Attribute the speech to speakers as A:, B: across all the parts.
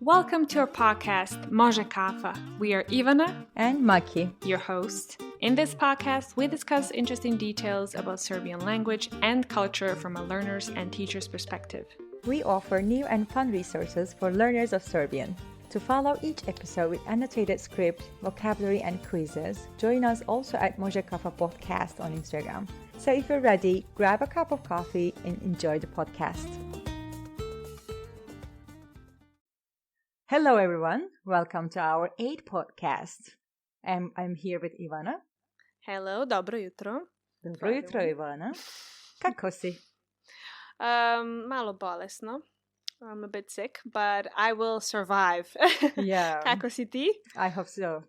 A: Welcome to our podcast, Može Kafa. We are Ivana
B: and Maki,
A: your host. In this podcast, we discuss interesting details about Serbian language and culture from a learner's and teacher's perspective.
B: We offer new and fun resources for learners of Serbian. To follow each episode with annotated script, vocabulary, and quizzes, join us also at Može Kafa Podcast on Instagram. So if you're ready, grab a cup of coffee and enjoy the podcast. Hello everyone, welcome to our 8 podcast. I'm here with Ivana.
A: Hello, dobro jutro.
B: Dobro jutro, Ivana. Kako si?
A: Malo bolesno. I'm a bit sick, but I will survive.
B: Yeah.
A: Kako si ti?
B: I hope so.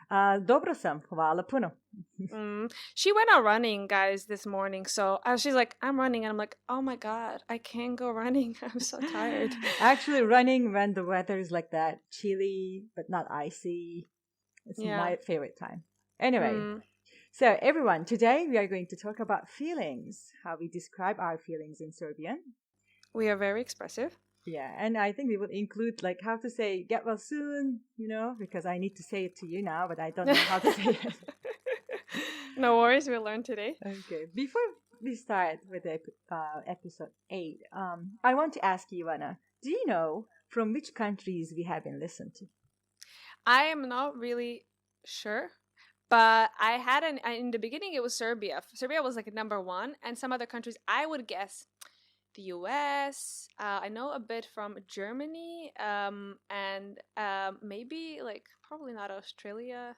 B: Dobro sam, hvala puno.
A: She went out running, guys, this morning. So she's like, I'm running. And I'm like, oh my God, I can't go running. I'm so tired.
B: Actually, running when the weather is like that, chilly, but not icy. It's my favorite time. Anyway, so everyone, today we are going to talk about feelings, how we describe our feelings in Serbian.
A: We are very expressive.
B: Yeah, and I think we will include like how to say get well soon, because I need to say it to you now, but I don't know how to say it.
A: No worries, we'll learn today.
B: Okay, before we start with episode 8, I want to ask you, Ivana, do you know from which countries we have been listened to?
A: I am not really sure, but I had in the beginning it was Serbia. Serbia was like number 1, and some other countries I would guess. The US, I know a bit from Germany, and maybe probably not Australia.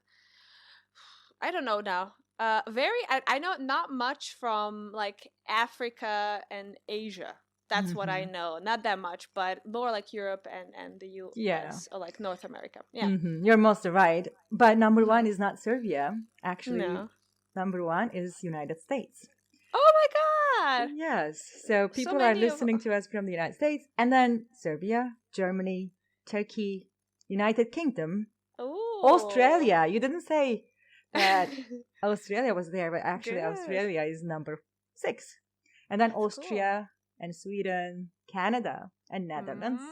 A: I don't know now. I know not much from Africa and Asia. That's what I know. Not that much, but more like Europe and the US or North America. Yeah,
B: You're most right. But number 1 is not Serbia. Actually, number 1 is United States.
A: Oh my God!
B: Yes. So people are listening to us from the United States, and then Serbia, Germany, Turkey, United Kingdom, Australia. You didn't say that Australia was there, but actually Australia is number 6. And then Austria and Sweden, Canada, and Netherlands.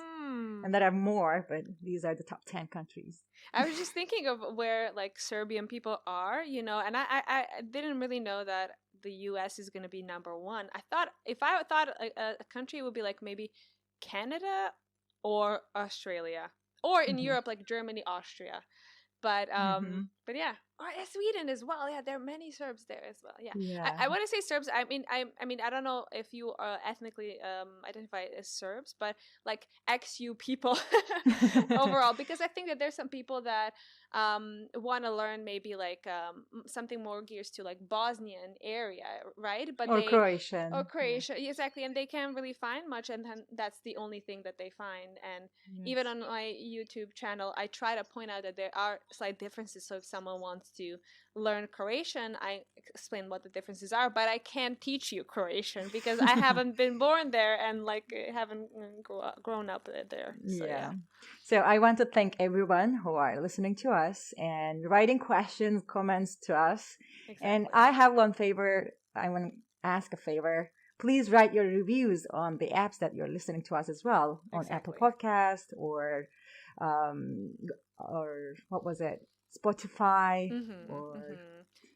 B: And there are more, but these are the top 10 countries.
A: I was just thinking of where Serbian people are, and I didn't really know that the US is going to be number 1. If I thought a country would be maybe Canada or Australia, or in Europe Germany, Austria. But yeah, or Sweden as well. Yeah, there are many Serbs there as well. Yeah. I want to say Serbs. I mean, I don't know if you ethnically identify as Serbs, but ex-U people overall, because I think that there's some people that want to learn maybe something more gears to Bosnian area, right? But
B: Croatian.
A: Or Croatia, exactly, and they can't really find much, and then that's the only thing that they find. And even on my YouTube channel, I try to point out that there are slight differences. So if someone wants to learn Croatian, I explain what the differences are, but I can't teach you Croatian because I haven't been born there and haven't grown up there. So,
B: So I want to thank everyone who are listening to us and writing questions, comments to us. Exactly. And I have one favor. I want to ask a favor. Please write your reviews on the apps that you're listening to us as well, on Apple Podcast or what was it? Spotify or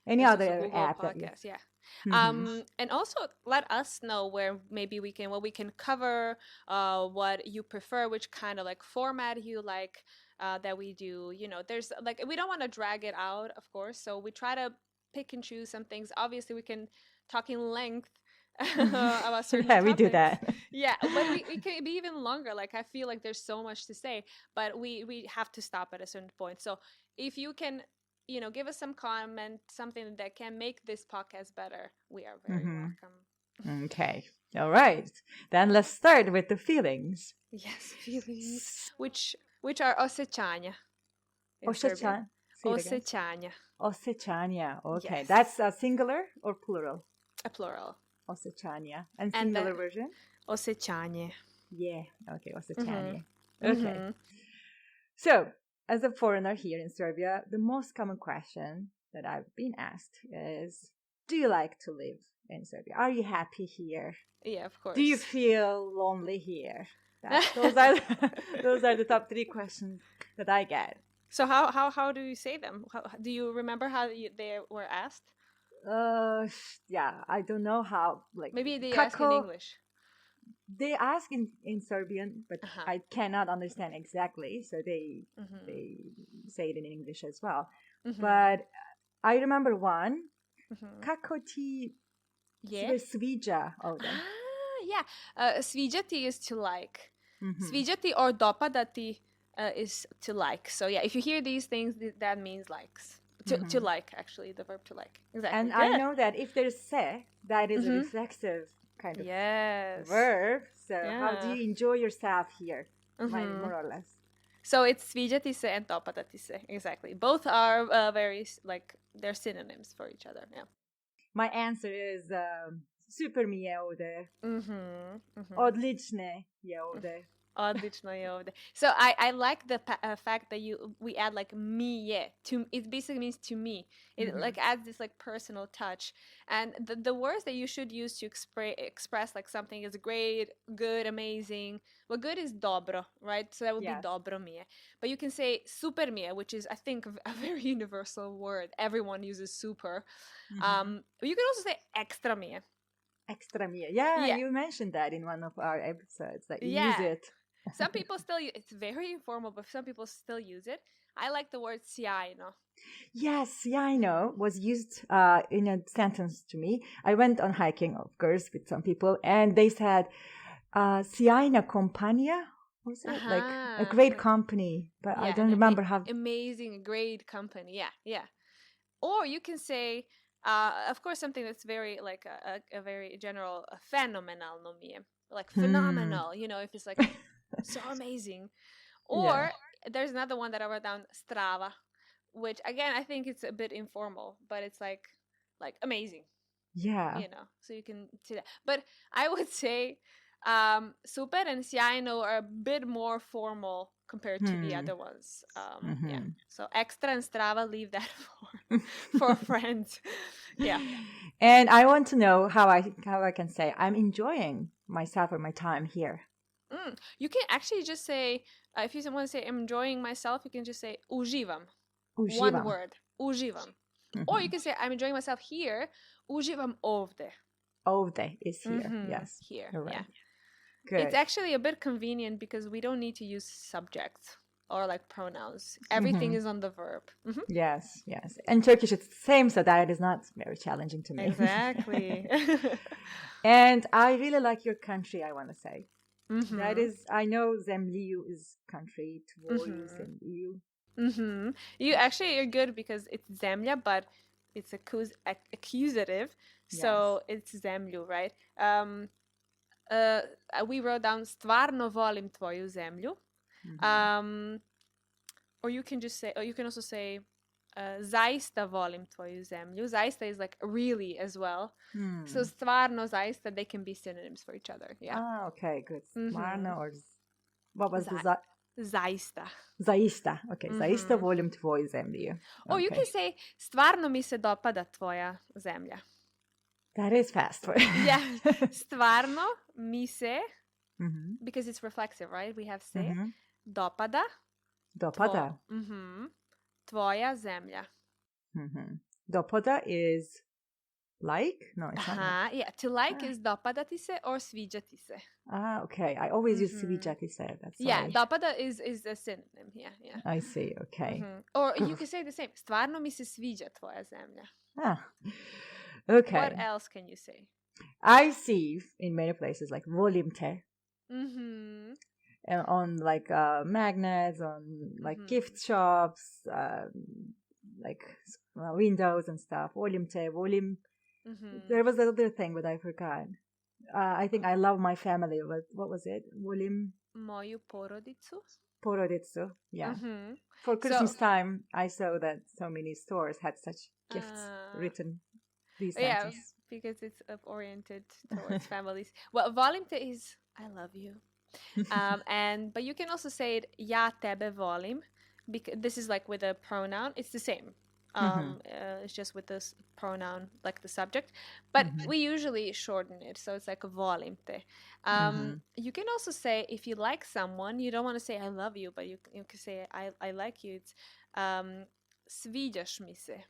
B: any other app
A: podcast, and also let us know where maybe we can cover, what you prefer, which kind of format you like that we do. There's we don't want to drag it out, of course, so we try to pick and choose some things. Obviously we can talk in length about certain topics.
B: We do that.
A: But we can be even longer. I feel like there's so much to say, but we have to stop at a certain point. So if you can give us some comment, something that can make this podcast better, we are very welcome.
B: Okay, all right, then let's start with the feelings.
A: Yes, feelings, which are osjećanja.
B: Osjećanja. Okay, yes. That's a singular or plural?
A: A plural.
B: Osjećanja. And singular version?
A: Osjećanje.
B: Yeah, okay, osjećanje. Okay. So, as a foreigner here in Serbia, the most common question that I've been asked is, do you like to live in Serbia? Are you happy here?
A: Yeah, of course.
B: Do you feel lonely here? Those are those are the top 3 questions that I get.
A: So how do you say them? Do you remember how they were asked?
B: Yeah, I don't know how. Like
A: maybe they
B: kako,
A: ask in English.
B: They ask in Serbian, but I cannot understand exactly. So they say it in English as well. But I remember one. Kako ti se sviđa ovdje?
A: Sviđa ti is to like. Sviđa ti or dopada ti is to like. So yeah, if you hear these things, that means likes. To like, actually, the verb to like. Exactly.
B: And I know that if there's se, that is a reflexive kind of verb. So how do you enjoy yourself here? More or less.
A: So it's sviđa ti se and dopada ti se. Exactly. Both are very, like, they're synonyms for each other. Yeah.
B: My answer is super mi je ovdje. Odlične je ovdje.
A: Odlično je ovdje. So I like the fact that we add like mi je. It basically means to me. It like adds this like personal touch. And the words that you should use to express like something is great, good, amazing. Well, good is dobro, right? So that would be dobro mi je. But you can say super mi je, which is, I think, a very universal word. Everyone uses super. But you can also say extra mi je.
B: Extra mi je. Yeah, you mentioned that in one of our episodes, that you use it.
A: Some people still it's very informal, but some people still use it. I like the word sjajno.
B: Yes, sjajno was used in a sentence to me. I went on hiking, of course, with some people, and they said, sjajna kompanija. Was it like a great company? But I don't remember how.
A: Amazing, great company. Yeah. Or you can say, of course, something that's very like a very general phenomenal mi je. Like phenomenal, you know, if it's like so amazing. Or there's another one that I wrote down, strava, which again I think it's a bit informal, but it's like amazing.
B: Yeah.
A: You know, so you can see that. But I would say super and sjajno are a bit more formal compared to the other ones. Yeah. So extra and strava, leave that for friends. Yeah.
B: And I want to know how I can say I'm enjoying myself or my time here.
A: You can actually just say, if you want to say I'm enjoying myself, you can just say uživam. One word, uživam. Or you can say I'm enjoying myself here, uživam ovdje.
B: Ovdje is here, yes.
A: Here,
B: right.
A: Yeah.
B: Good.
A: It's actually a bit convenient because we don't need to use subjects or like pronouns. Everything is on the verb.
B: Yes. And Turkish, it's the same, so that is not very challenging to me.
A: Exactly.
B: And I really like your country, I want to say. That is, I know Zemlju is country, tvoju, Zemlju.
A: You're good because it's zemlja, but it's accusative, so it's zemlju, right? We wrote down stvarno volim tvoju zemlju. Or you can just say, or you can also say zaista volim tvoju zemlju. Zaista is like really as well. So stvarno, zaista, they can be synonyms for each other. Yeah.
B: Ah, okay, good. Stvarno or what was the
A: zaista?
B: Zaista. Okay, zaista volim tvoju zemlju.
A: Or you can say stvarno mi se dopada tvoja zemlja.
B: That is fast.
A: Yeah. Stvarno mi se, because it's reflexive, right? We have se. Dopada.
B: Dopada.
A: Tvoja zemlja.
B: Dopada is like? No, it's not.
A: Yeah. To like is dopada ti se or sviđa ti se.
B: Ah, okay. I always use sviđa ti se. That's
A: yeah, dopada is a synonym. Yeah.
B: I see. Okay.
A: Or you can say the same. Stvarno mi se sviđa tvoja zemlja.
B: Okay.
A: What else can you say?
B: I see in many places like volim te. And on like magnets, on like gift shops, like windows and stuff. Volim te, volim. There was another thing, but I forgot. I think I love my family. What was it? Volim.
A: Moju porodicu.
B: Porodicu, yeah. For Christmas time, I saw that so many stores had such gifts written. These sentences.
A: Yeah, because it's oriented towards families. Well, volim te is I love you. But you can also say it ja tebe volim, because this is like with a pronoun. It's the same. It's just with this pronoun, like the subject. But we usually shorten it, so it's like volimte. You can also say, if you like someone, you don't want to say I love you, but you can say I like you. It's sviđaš mi se.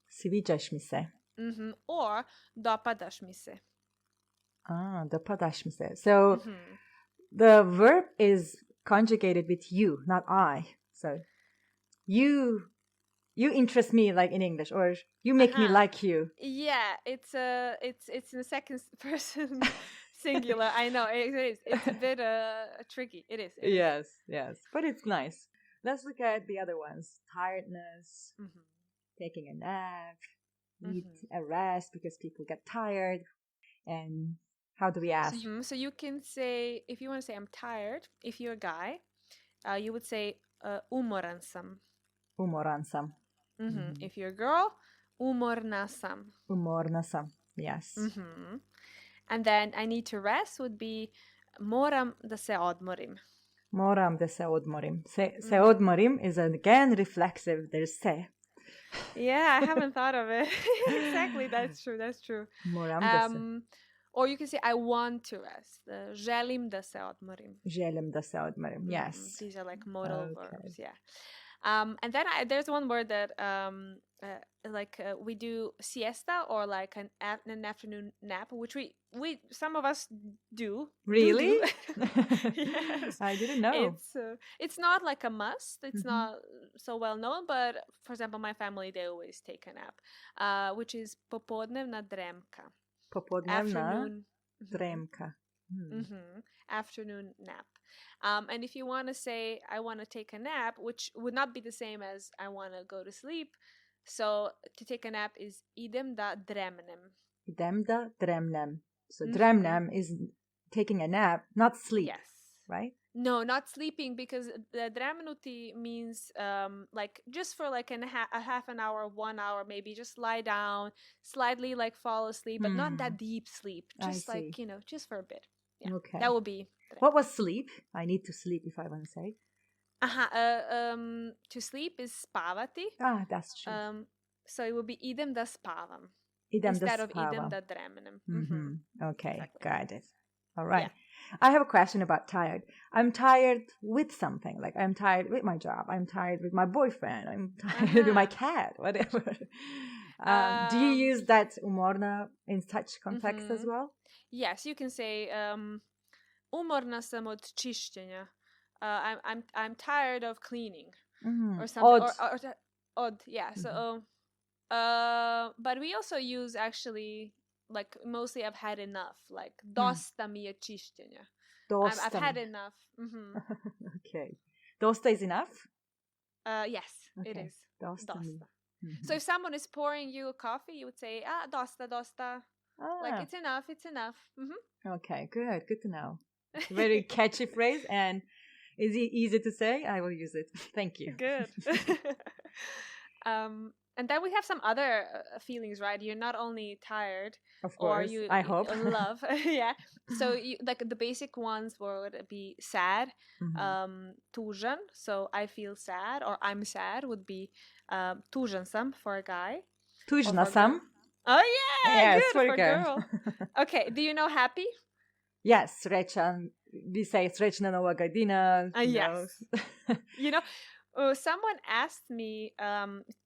B: Sviđaš mi se.
A: Or dopadaš mi se.
B: Dopadaš mi se. So the verb is conjugated with you, not I. So you interest me, like in English, or you make me like you.
A: Yeah, it's in the second person singular. I know it is. It's a bit tricky. It is.
B: Yes, but it's nice. Let's look at the other ones. Tiredness, taking a nap, need a rest because people get tired. And how do we ask?
A: So you can say, if you want to say I'm tired, if you're a guy, you would say umoran sam.
B: Umoran sam.
A: If you're a girl, umorna sam.
B: Umorna sam, yes.
A: And then I need to rest would be moram da se odmorim.
B: Moram da se odmorim. Se odmorim is again reflexive. There's se.
A: Yeah, I haven't thought of it. Exactly, that's true.
B: Moram da se.
A: Or you can say I want to rest. Želim da se odmorim.
B: Želim da se odmorim, yes.
A: These are like modal verbs, yeah. And then there's one word that we do siesta, or like an afternoon nap, which we some of us do.
B: Really?
A: Yes.
B: I didn't know.
A: It's not like a must. It's not so well known, but for example, my family, they always take a nap, which is popodnevna dremka.
B: Popodnevna dremka.
A: Afternoon nap. And if you want to say I want to take a nap, which would not be the same as I want to go to sleep, so to take a nap is idem da dremnem.
B: Idem da dremnem. So dremnem is taking a nap, not sleep.
A: Yes.
B: Right?
A: No, not sleeping, because the dremnuti means like just for like a half an hour, 1 hour, maybe just lie down, slightly like fall asleep, but not that deep sleep. Just like, just for a bit. Yeah. Okay. That would be.
B: What was sleep? I need to sleep, if I want to say.
A: To sleep is spavati.
B: That's true.
A: So it would be idem da spavam.
B: Idem
A: instead
B: da
A: of idem da dremnem.
B: Okay,
A: exactly.
B: Got it. All right.
A: Yeah.
B: I have a question about tired. I'm tired with something. Like I'm tired with my job. I'm tired with my boyfriend. I'm tired with my cat. Whatever. Do you use that umorna in such context as well?
A: Yes, you can say umorna sam od čišćenja. I'm tired of cleaning, or something. Or odd, yeah. So, but we also use actually, like, mostly I've had enough. Like dosta mi je čišćenja. I've had enough.
B: Okay, dosta is enough.
A: Yes, okay. It is. Dosta. So if someone is pouring you a coffee, you would say dosta. Like it's enough.
B: Okay, good to know. Very catchy phrase, and is it easy to say? I will use it. Thank you.
A: Good. And then we have some other feelings, right? You're not only tired,
B: of course, or I hope
A: love. Yeah. So like the basic ones would be sad, tužan. So I feel sad, or I'm sad would be tužan sam for a guy.
B: Tužna sam.
A: Oh yeah,
B: yes,
A: good for a
B: girl.
A: girl. Okay, do you know happy?
B: Yes, srećan. We say srećna nova godina.
A: Yes. Someone asked me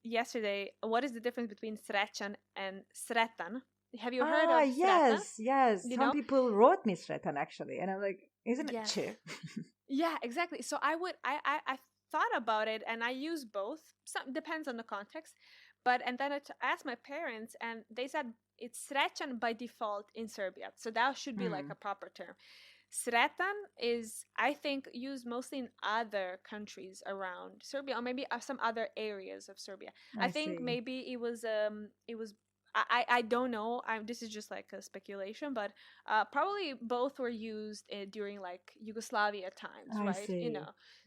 A: yesterday, what is the difference between srećan and sretan? Have you heard of sretan?
B: Yes. Some people wrote me sretan actually, and I'm like, isn't it true?
A: Yeah, exactly. So I thought about it, and I use both. Some depends on the context. And then I asked my parents, and they said it's srećan by default in Serbia. So that should be like a proper term. Sretan is, I think, used mostly in other countries around Serbia, or maybe some other areas of Serbia. I think maybe it was I don't know. This is just like a speculation, but probably both were used during like Yugoslavia times, right?
B: See.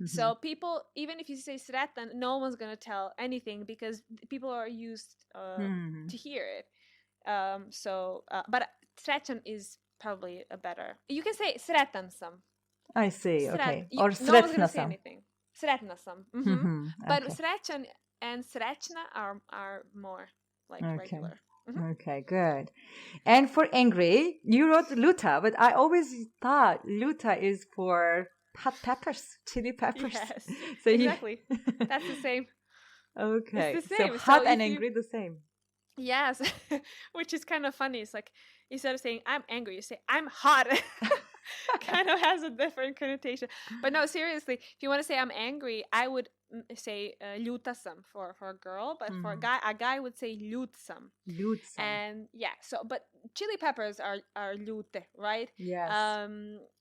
A: So people, even if you say sretan, no one's gonna tell anything because people are used to hear it. But srećan is probably a better. You can say sretan sam.
B: I see. Okay. Or
A: no one's gonna say
B: sam.
A: anything. Sretna sam. But srećan and srećna are more like regular.
B: Mm-hmm. Okay, good. And for angry, you wrote luta, but I always thought luta is for hot peppers, chili peppers.
A: Yes, so exactly. That's the same.
B: Okay,
A: it's the same.
B: So hot and angry, the same.
A: Yes, which is kind of funny. It's like instead of saying I'm angry, you say I'm hot. Kind of has a different connotation. But no, seriously, if you want to say I'm angry, I would say ljuta sam for a girl, but for a guy would say ljut sam.
B: Ljut sam.
A: And yeah, so but chili peppers are ljute, right?
B: Yes.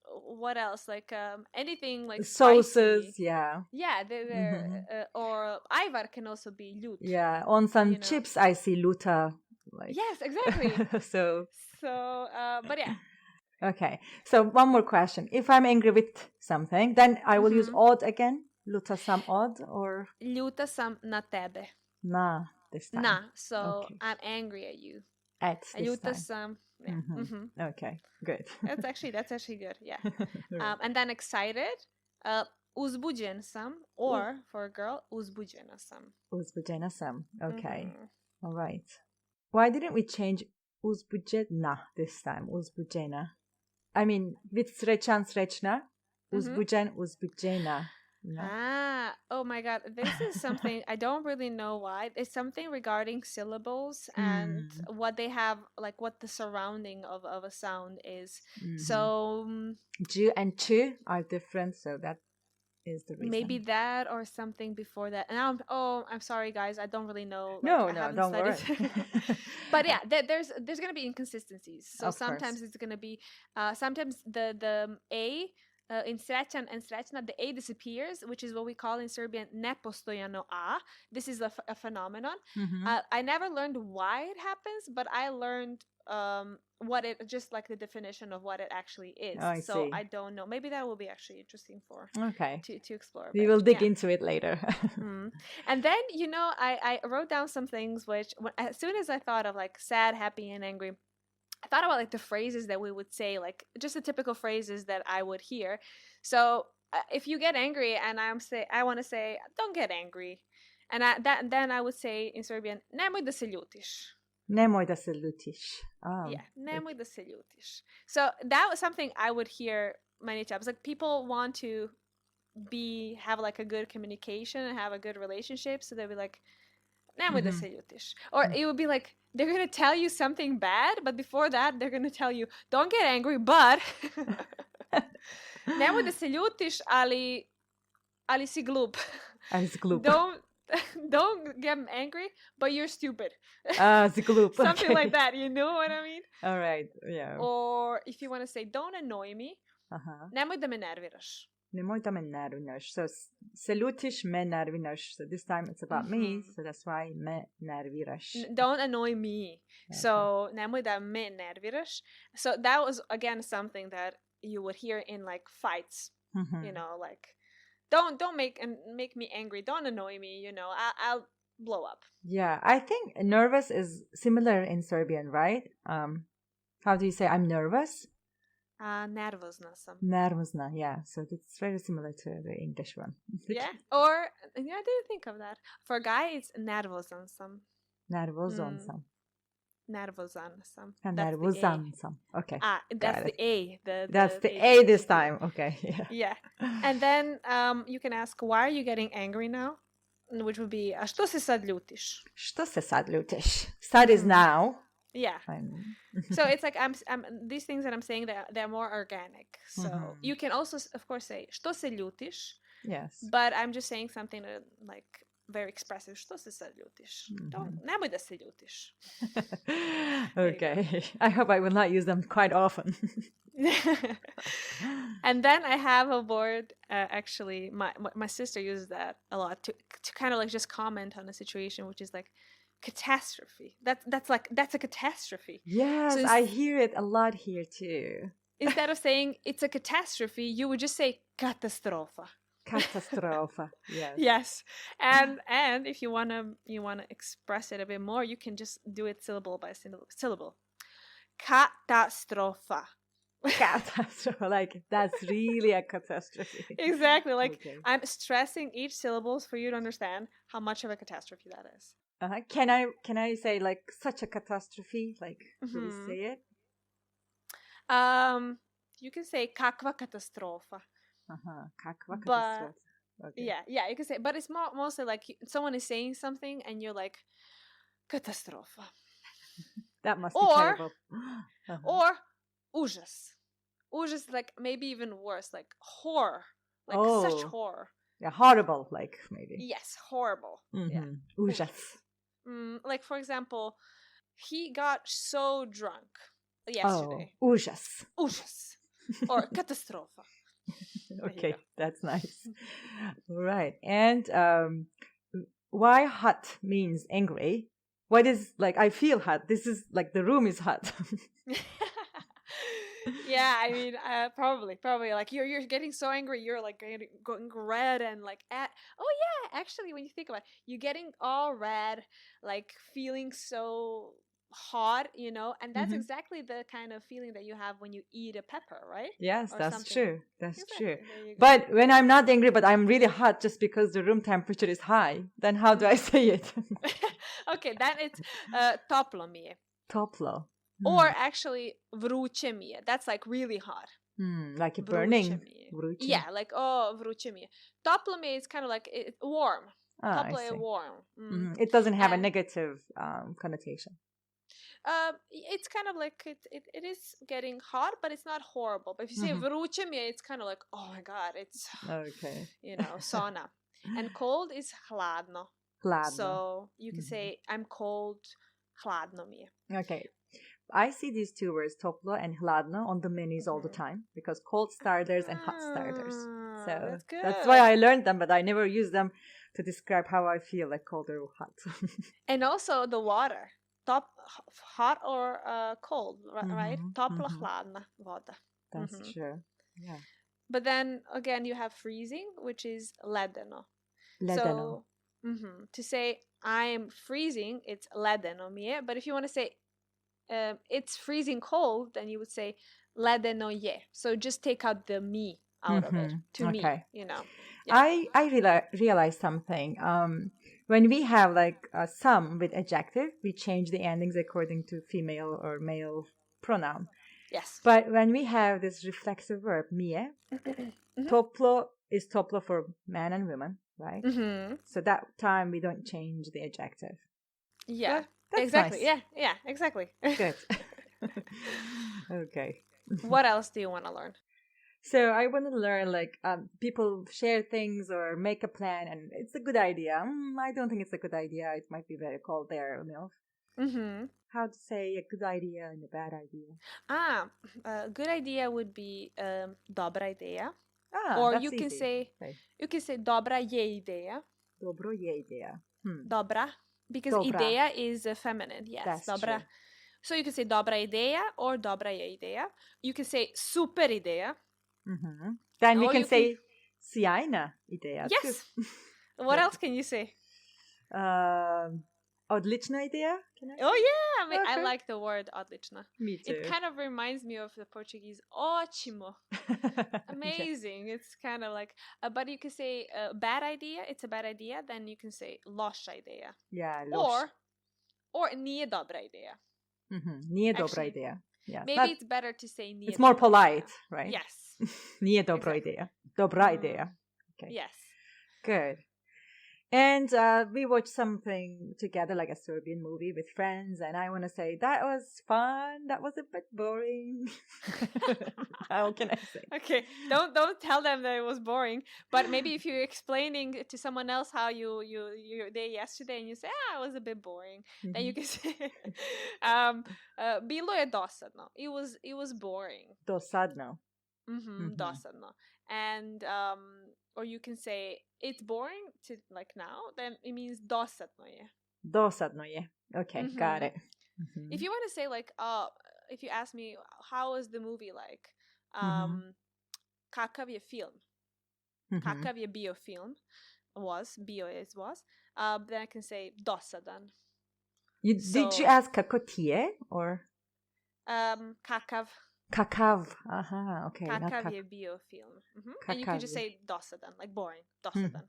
A: What else? Like anything like
B: sauces,
A: spicy.
B: yeah.
A: Yeah, they're or ajvar can also be ljut.
B: Yeah, on some chips I see luta. Like.
A: Yes, exactly.
B: so
A: but yeah.
B: Okay, so one more question. If I'm angry with something, then I will use od again. Luta sam od or?
A: Ljuta sam na tebe.
B: Na, this time.
A: Na, so I'm angry at you.
B: At this
A: Ljuta
B: time.
A: sam. Yeah.
B: Okay, good.
A: That's actually good, yeah. And then excited. Uzbuđen sam, or for a girl, uzbuđena sam.
B: Uzbuđena sam, okay. All right. Why didn't we change uzbuđena this time? Uzbuđena. I mean, with srećan, srećna, uzbuđen, uzbuđena.
A: No? Oh my God. This is something, I don't really know why. It's something regarding syllables and what they have, like what the surrounding of a sound is. So...
B: Ju and chu are different, so that is the reason.
A: Maybe that or something before that. And I'm sorry, guys. I don't really know.
B: Like, no, don't worry.
A: But yeah, there's going to be inconsistencies. So sometimes it's going to be, sometimes the A in srećan and srećna, the A disappears, which is what we call in Serbian nepostojano A. This is a phenomenon. I never learned why it happens, but I learned what it, just like the definition of what it actually is.
B: I see.
A: I don't know. Maybe that will be actually interesting to explore.
B: We will dig into it later.
A: And then, I wrote down some things which, as soon as I thought of like sad, happy, and angry, I thought about like the phrases that we would say, like just the typical phrases that I would hear. So if you get angry and I want to say, don't get angry. And then I would say in Serbian, nemoj da se ljutiš.
B: Nemoj da se ljutiš. Oh,
A: yeah, nemoj da se ljutiš. So that was something I would hear many times. Like people want to have like a good communication and have a good relationship. So they'll be like, nemoj da se ljutiš. Or it would be like, they're going to tell you something bad, but before that, they're going to tell you, don't get angry, but nemoj da se ljutiš, ali si glup.
B: Ali si glup.
A: Don't get angry, but you're stupid.
B: Si glup.
A: Something like that, you know what I mean?
B: All right, yeah.
A: Or if you want to say, don't annoy me, nemoj da me nerviraš.
B: Nemoj da me nerviraš. So, se ljutiš, me nerviraš. So this time it's about me, so that's why me nerviraš.
A: Don't annoy me. Okay. So, nemoj da me nerviraš. So that was, again, something that you would hear in like fights. Like, don't make me angry. Don't annoy me, I'll blow up. Yeah,
B: I think nervous is similar in Serbian, right? How do you say I'm nervous?
A: Nervozna sam.
B: Nervozna, yeah. So it's very similar to the English one.
A: Yeah. Or, I didn't think of that. For a guy, it's nervozan sam.
B: Nervozan sam.
A: Nervozan sam.
B: Nervozan sam. Okay.
A: That's the A.
B: That's the A this time. Okay.
A: Yeah. And then you can ask, why are you getting angry now? Which would be, a što se sad ljutiš?
B: Što se sad ljutiš? Sad is now.
A: Yeah. So it's like I'm these things that I'm saying, they're more organic. So you can also, of course, say što se ljutiš.
B: Yes.
A: But I'm just saying something like very expressive. Što se sad ljutiš? Nemoj da se ljutiš.
B: Okay. I hope I will not use them quite often.
A: And then I have a word, actually, my sister uses that a lot to kind of like just comment on a situation, which is like catastrophe. That's a catastrophe.
B: Yes, so I hear it a lot here too.
A: Instead of saying it's a catastrophe, you would just say katastrofa.
B: Katastrofa. Yes.
A: Yes. And if you wanna express it a bit more, you can just do it syllable by syllable. Katastrofa.
B: Catastrophe. Like, that's really a catastrophe.
A: Exactly. Like, okay. I'm stressing each syllable for you to understand how much of a catastrophe that is.
B: Can I say, like, such a catastrophe? Like, will you say it?
A: You can say kakva katastrofa.
B: Kakva katastrofa.
A: Okay. Yeah, you can say, but it's mostly like someone is saying something and you're like, katastrofa.
B: That must be terrible.
A: Or ужас. Ужас is like maybe even worse, like horror. Like such horror.
B: Yeah, horrible, like maybe.
A: Yes, horrible. Yeah.
B: Ужас.
A: Like, for example, he got so drunk yesterday.
B: Ужас.
A: Ужас. Or katastrofa.
B: Okay, that's nice. All right. And why hot means angry? What is, like, I feel hot. This is like the room is hot.
A: Yeah, I mean, probably like you're getting so angry, you're like going red and like actually, when you think about it, you're getting all red, like feeling so hot, and that's exactly the kind of feeling that you have when you eat a pepper, right?
B: Yes, that's true. That's true. But when I'm not angry, but I'm really hot just because the room temperature is high, then how do I say it?
A: Okay, then it's toplo mi je.
B: Toplo.
A: Or actually vruće mi je. That's like really hot.
B: Like burning.
A: Vruće. Yeah, like vruće mi je. Toplo mi je is kind of like warm. Toplo je warm.
B: It doesn't have a negative connotation.
A: It's kind of like it is getting hot, but it's not horrible. But if you say vruće mi je, it's kind of like, oh my god, it's
B: okay.
A: Sauna. And cold is hladno.
B: Hladno.
A: So you can say I'm cold, hladno mi je.
B: Okay. I see these two words, toplo and hladno, on the menus all the time, because cold starters and hot starters. So that's why I learned them, but I never use them to describe how I feel, like cold or hot.
A: And also the water. Hot or cold, right? Toplo, hladna voda.
B: That's true. Yeah.
A: But then again, you have freezing, which is ledeno.
B: Ledeno.
A: So to say I'm freezing, it's ledeno mi je. But if you want to say it's freezing cold, then you would say ledeno je. So just take out the mi out of it. To me, Yeah.
B: I realized something. When we have like a some with adjective, we change the endings according to female or male pronoun.
A: Yes.
B: But when we have this reflexive verb, mie, toplo is toplo for man and woman, right? So that time we don't change the adjective.
A: Yeah.
B: That's
A: exactly.
B: Nice.
A: Yeah, exactly.
B: Good. Okay.
A: What else do you want to learn?
B: So I want to learn, like, people share things or make a plan, and it's a good idea. I don't think it's a good idea. It might be very cold there, How to say a good idea and a bad idea?
A: A good idea would be dobra ideja.
B: Or
A: you can say dobra je ideja.
B: Dobro je ideja.
A: Dobra, because ideja is feminine. Yes,
B: that's
A: dobra.
B: True.
A: So you can say dobra ideja or dobra je ideja. You can say super ideja.
B: Then we can say sjajna ideja.
A: Yes. What else can you say?
B: Odlična ideja?
A: Oh yeah, I mean, I like the word odlična.
B: Me too.
A: It kind of reminds me of the Portuguese ótimo. Amazing. It's kind of like, but you can say bad idea. It's a bad idea. Then you can say loša ideja.
B: Yeah, loš.
A: Or nije dobra ideja.
B: Nije dobra ideja.
A: Yes. Maybe it's better to say nije.
B: It's more polite, right?
A: Yes.
B: Nije dobra ideja. Dobra ideja. Okay.
A: Yes.
B: Good. And we watched something together, like a Serbian movie with friends, and I want to say that was fun. That was a bit boring. How can I say?
A: Okay, don't tell them that it was boring. But maybe if you're explaining to someone else how your day yesterday, and you say, it was a bit boring, then you can say, bilo je dosadno. It was boring.
B: Dosadno.
A: Dosadno. And or you can say it's boring to like now, then it means dosadno je.
B: Dosadno je. Okay, got it.
A: If you want to say like, if you ask me how was the movie like, kakav je film, kakav je bio film, bio was, then I can say dosadan.
B: Did you ask kako ti je or?
A: Kakav.
B: Kakav. Aha, okay.
A: Kakav je bio film. And you can just say dosadan, like boring, dosadan.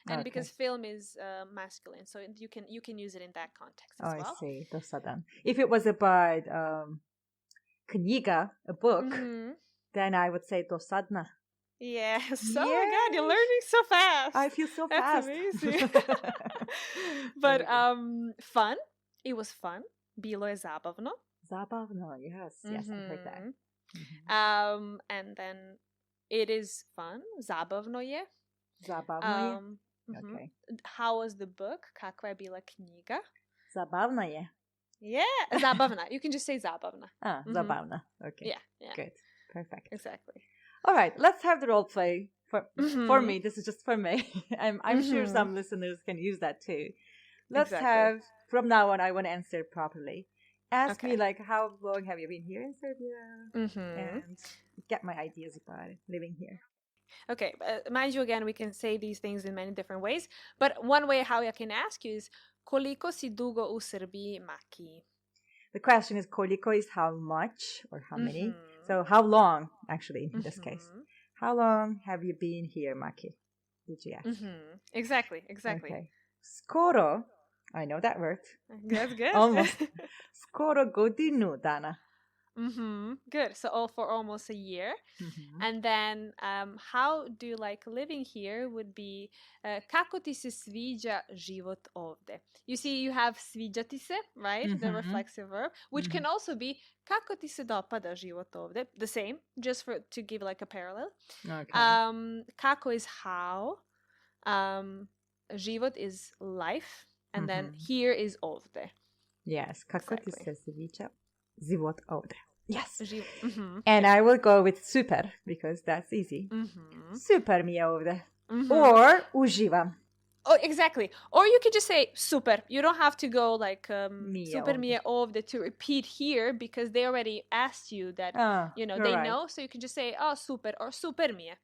A: And because film is masculine, so you can use it in that context as well.
B: I see, dosadan. If it was about kniga, a book, then I would say dosadna.
A: Yeah. So, oh my God, you're learning so fast.
B: I feel so
A: That's
B: fast.
A: amazing. But fun. It was fun. Bilo je zabavno.
B: Zabavno, yes, I heard that.
A: And then it is fun. Zabavno je.
B: Zabavno je. Okay.
A: How was the book? Kakva je bila knjiga?
B: Zabavna je.
A: Yeah, zabavna. You can just say zabavna.
B: Zabavna. Okay.
A: Yeah.
B: Good. Perfect.
A: Exactly.
B: All right, let's have the role play for me. This is just for me. I'm sure some listeners can use that too. Let's have, from now on, I want to answer properly. Ask me, like, how long have you been here in Serbia? And get my ideas about living here.
A: Okay, mind you, again, we can say these things in many different ways. But one way how I can ask you is, koliko si dugo u Srbiji, Maki?
B: The question is, koliko is how much or how many. So how long, actually, in this case. How long have you been here, Maki? Did you ask?
A: Exactly.
B: Okay. Skoro, I know that word.
A: That's good.
B: Almost. Skoro godinu dana.
A: Good. So for almost a year. And then how do you like living here would be kako ti se sviđa život ovde? You see, you have sviđati se, right? The reflexive verb, which can also be kako ti se dopada život ovde? The same, just to give like a parallel.
B: Okay.
A: Kako is how. Život is life. And then here is ovde.
B: Yes. Kako ti se sviđa život ovde. Yes.
A: And
B: I will go with super because that's easy. Super mi je ovde. Or uživam.
A: Oh, exactly. Or you could just say super. You don't have to go like super mi je ovde to repeat here because they already asked you that, they know. So you can just say, oh, super or super mi je.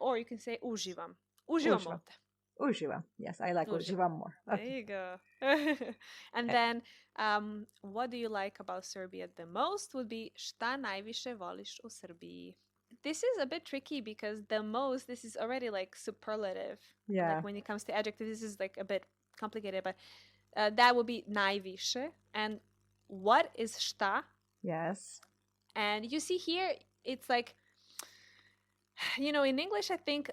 A: Or you can say uživam. Uživam ovde.
B: Uživam. Yes, I like uživam more.
A: Okay. There you go. And then, what do you like about Serbia the most would be šta najviše voliš u Srbiji? This is a bit tricky because the most, this is already like superlative.
B: Yeah.
A: Like when it comes to adjective, this is like a bit complicated, but that would be najviše. And what is šta?
B: Yes.
A: And you see here, it's like, in English, I think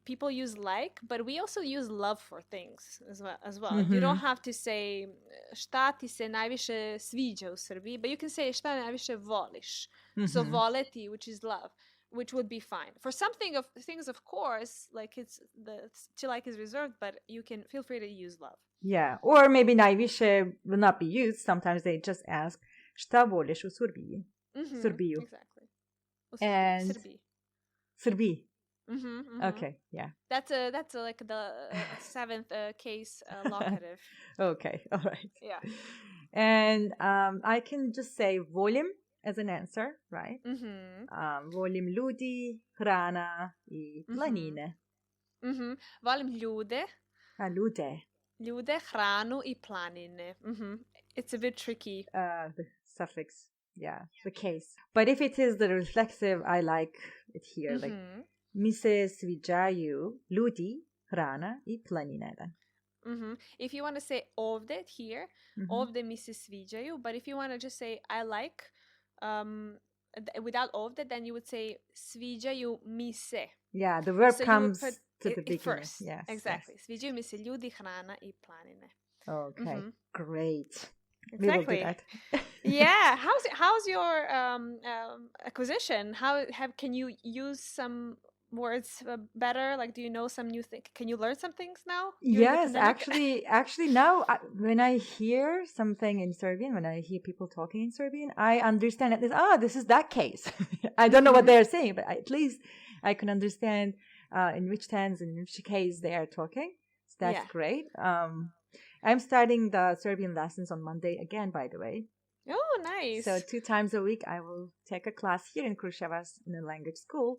A: people use like, but we also use love for things as well. You don't have to say šta ti se najviše sviđa u Srbiji, but you can say šta najviše voliš. So voleti, which is love, which would be fine. For things, of course, like to like is reserved, but you can feel free to use love.
B: Yeah, or maybe najviše will not be used. Sometimes they just ask šta voliš u Srbiji. Srbiju.
A: Exactly.
B: And Srbiji. Okay, yeah.
A: That's like the seventh case locative.
B: Okay, all right.
A: Yeah.
B: And I can just say volim as an answer, right? Volim ljudi, hrana I planine.
A: Volim ljude.
B: Ljude.
A: Ljude, hranu I planine. It's a bit tricky.
B: The suffix. Yeah, the case. But if it is the reflexive, I like it here. Like, mi se sviđaju ljudi, hrana I planine.
A: If you want to say ovde here, ovde mi se sviđaju. But if you want to just say I like, without ovde, then you would say sviđaju mi se.
B: Yeah, the verb comes to the beginning.
A: First.
B: Yes,
A: exactly. Yes. Sviđaju mi se ljudi, hrana I planine.
B: Okay, great.
A: Exactly.
B: We will do that.
A: Yeah. How's your acquisition? Can you use some words better? Like, do you know some new things? Can you learn some things now?
B: Yes, actually now when I hear something in Serbian, when I hear people talking in Serbian, I understand it. This is that case. I don't know what they're saying, but at least I can understand in which tense and in which case they are talking. So that's great. I'm starting the Serbian lessons on Monday again, by the way.
A: Oh, nice.
B: So 2 times a week, I will take a class here in Kruševac in a language school.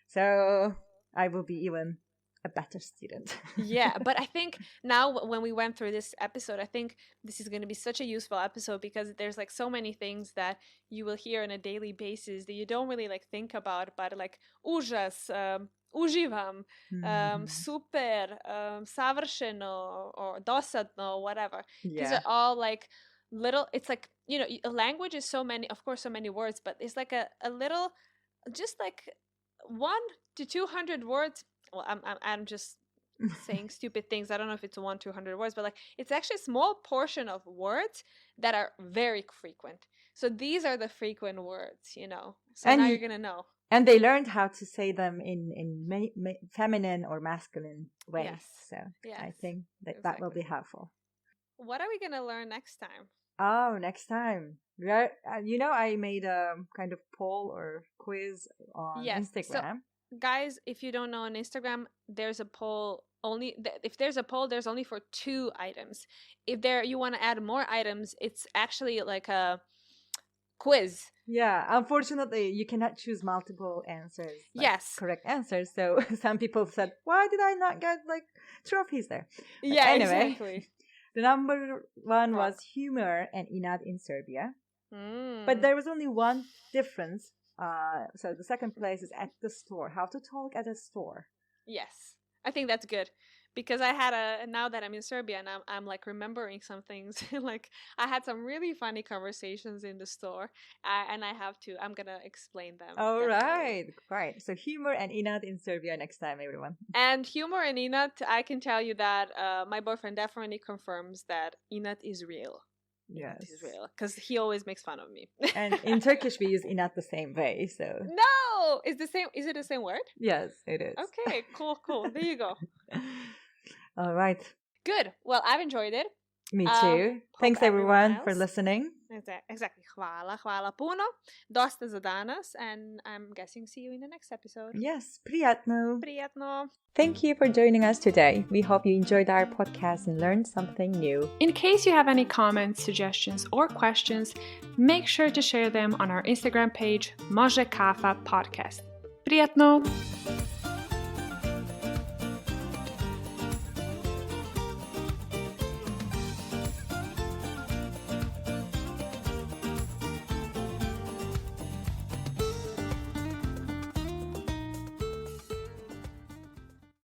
B: So I will be even a better student.
A: Yeah, but I think now when we went through this episode, I think this is going to be such a useful episode because there's like so many things that you will hear on a daily basis that you don't really like think about, but like užas, uživam, super, savršeno, or dosadno, whatever.
B: Yeah.
A: These are all like little, it's like, you know, a language is so many, of course, so many words, but it's like a little, just like 1 to 200 words. Well, I'm just saying stupid things. I don't know if it's 1-200 words, but like it's actually a small portion of words that are very frequent. So these are the frequent words, you know. So now you're gonna know.
B: And they learned how to say them in feminine or masculine ways.
A: Yes.
B: So
A: yes.
B: I think that will be helpful.
A: What are we gonna learn next time?
B: Oh, next time. You know, I made a kind of poll or quiz on Instagram.
A: So, guys, if you don't know, on Instagram, there's a poll only. If there's a poll, there's only for 2 items. If you want to add more items, it's actually like a quiz.
B: Yeah, unfortunately, you cannot choose multiple answers.
A: Yes.
B: Correct answers. So some people said, why did I not get like trophies there? But
A: yeah,
B: anyway,
A: exactly.
B: The number 1 was humor and inat in Serbia. But there was only one difference. So the second place is at the store. How to talk at a store.
A: Yes, I think that's good. Because I had now that I'm in Serbia and I'm like remembering some things, like I had some really funny conversations in the store, and I'm gonna explain them.
B: All right. So humor and inat in Serbia next time, everyone.
A: And humor and inat, I can tell you that my boyfriend definitely confirms that inat is real.
B: Yes,
A: inat is real because he always makes fun of me.
B: And in Turkish we use inat the same way. So
A: no, is it the same word?
B: Yes, it is.
A: Okay, cool. There you go.
B: All right.
A: Good. Well, I've enjoyed it.
B: Me too. Thanks everyone for listening.
A: Exactly. Hvala puno. Dosta za danas, and I'm guessing see you in the next episode.
B: Yes, prijatno.
A: Prijatno.
B: Thank you for joining us today. We hope you enjoyed our podcast and learned something new.
A: In case you have any comments, suggestions, or questions, make sure to share them on our Instagram page, Može Kafa Podcast. Prijatno.